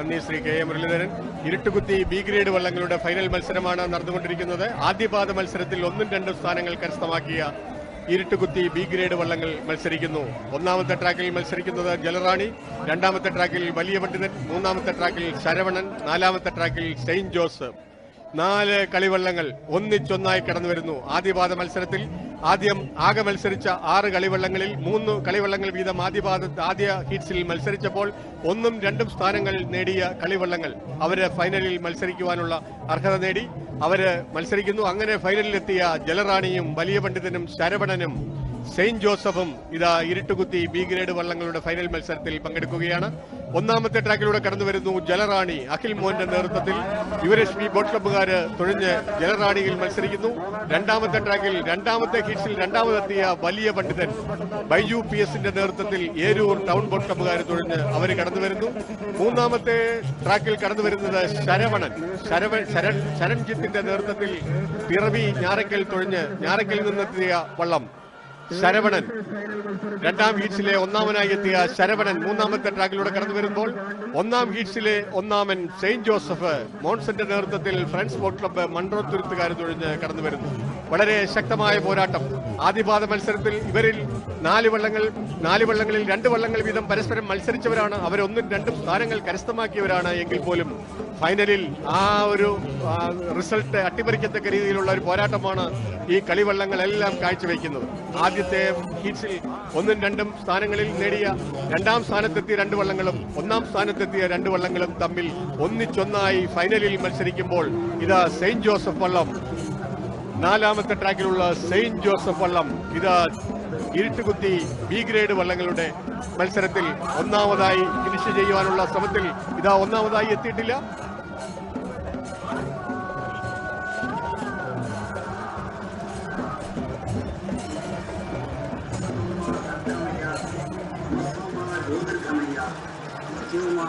നന്ദി Shri K A Muraleedharan. ഇരുട്ടുകുത്തി B grade വള്ളങ്ങളുടെ ഫൈനൽ മത്സരമാണ് നടന്നുകൊണ്ടിരിക്കുന്നത്. ആദ്യപാദ മത്സരത്തിൽ 1-2 സ്ഥാനങ്ങൾ കരസ്ഥമാക്കിയ ഇരുട്ടുകുത്തി ബി ഗ്രേഡ് വള്ളങ്ങൾ മത്സരിക്കുന്നു. ഒന്നാമത്തെ ട്രാക്കിൽ മത്സരിക്കുന്നത് ജലറാണി, രണ്ടാമത്തെ ട്രാക്കിൽ വലിയ പണ്ഡിതൻ, മൂന്നാമത്തെ ട്രാക്കിൽ ശരവണൻ, നാലാമത്തെ ട്രാക്കിൽ സെയിന്റ് ജോസഫ്. 4 കളിവള്ളങ്ങൾ ഒന്നിച്ചൊന്നായി കടന്നു വരുന്നു. ആദ്യപാദ മത്സരത്തിൽ ആകെ മത്സരിച്ച 6 കളിവള്ളങ്ങളിൽ 3 കളിവള്ളങ്ങൾ വീതം ആദ്യ ഹീറ്റ്സിൽ മത്സരിച്ചപ്പോൾ 1ഉം 2ഉം സ്ഥാനങ്ങൾ നേടിയ കളിവള്ളങ്ങൾ അവര് ഫൈനലിൽ മത്സരിക്കുവാനുള്ള അർഹത നേടി. അവര് മത്സരിക്കുന്നു. അങ്ങനെ ഫൈനലിലെത്തിയ ജലറാണിയും വലിയ പണ്ഡിതനും ശരവണനും സെയിന്റ് ജോസഫും ഇതാ ഇരുട്ടുകുത്തി ബി ഗ്രേഡ് വള്ളങ്ങളുടെ ഫൈനൽ മത്സരത്തിൽ പങ്കെടുക്കുകയാണ്. ഒന്നാമത്തെ ട്രാക്കിലൂടെ കടന്നു വരുന്നു ജലറാണി. അഖിൽ മോഹന്റെ നേതൃത്വത്തിൽ യുവരശ്മി ബോട്ട് ക്ലബ്ബുകാര് തുഴഞ്ഞ് ജലറാണിയിൽ മത്സരിക്കുന്നു. രണ്ടാമത്തെ ട്രാക്കിൽ രണ്ടാമത്തെ ഹീറ്റ്സിൽ രണ്ടാമതെത്തിയ വലിയ പണ്ഡിതൻ ബൈജു PS നേതൃത്വത്തിൽ ഏരൂർ ടൗൺ ബോട്ട് ക്ലബ്ബുകാർ തുഴഞ്ഞ് അവർ കടന്നു വരുന്നു. മൂന്നാമത്തെ ട്രാക്കിൽ കടന്നു വരുന്നത് ശരൺജിത്തിന്റെ നേതൃത്വത്തിൽ പിറവി ഞാറയ്ക്കൽ തുഴഞ്ഞ് ഞാറയ്ക്കൽ നിന്നെത്തിയ വള്ളം ശരവണൻ. രണ്ടാം ഹീറ്റ്സിലെ ഒന്നാമനായി എത്തിയ ശരവണൻ മൂന്നാമത്തെ ട്രാക്കിലൂടെ കടന്നു വരുമ്പോൾ ഒന്നാം ഹീറ്റ്സിലെ ഒന്നാമൻ സെയിന്റ് ജോസഫ് മോൺസന്റെ നേതൃത്വത്തിൽ ഫ്രണ്ട്സ് ബോട്ട് ക്ലബ്ബ് മൺട്രോത്തുരുത്തുകാർ തുഴഞ്ഞ് കടന്നു വരുന്നു. വളരെ ശക്തമായ പോരാട്ടം. ആദ്യപാദ മത്സരത്തിൽ ഇവരിൽ 4 വള്ളങ്ങളിൽ 2 വള്ളങ്ങൾ വീതം പരസ്പരം മത്സരിച്ചവരാണ്. അവർ 1-2 സ്ഥാനങ്ങൾ കരസ്ഥമാക്കിയവരാണ്. എങ്കിൽ പോലും ഫൈനലിൽ ആ ഒരു റിസൾട്ട് അട്ടിമറിക്കത്തക്ക രീതിയിലുള്ള ഒരു പോരാട്ടമാണ് ഈ കളിവള്ളങ്ങളെല്ലാം കാഴ്ചവെക്കുന്നത്. ആദ്യത്തെ ഹീറ്റ്സിൽ 1-2 സ്ഥാനങ്ങളിൽ നേടിയ രണ്ടാം സ്ഥാനത്തെത്തിയ 2 വള്ളങ്ങളും ഒന്നാം സ്ഥാനത്തെത്തിയ 2 വള്ളങ്ങളും തമ്മിൽ ഒന്നിച്ചൊന്നായി ഫൈനലിൽ മത്സരിക്കുമ്പോൾ ഇതാ സെയിന്റ് ജോസഫ് വള്ളം, നാലാമത്തെ ട്രാക്കിലുള്ള സെയിന്റ് ജോസഫ് വള്ളം ഇതാ ഇരുട്ടുകുത്തി ബി ഗ്രേഡ് വള്ളങ്ങളുടെ മത്സരത്തിൽ ഒന്നാമതായി ഫിനിഷ് ചെയ്യുവാനുള്ള ശ്രമത്തിൽ ഇതാ ഒന്നാമതായി എത്തിയിട്ടില്ല. Gilma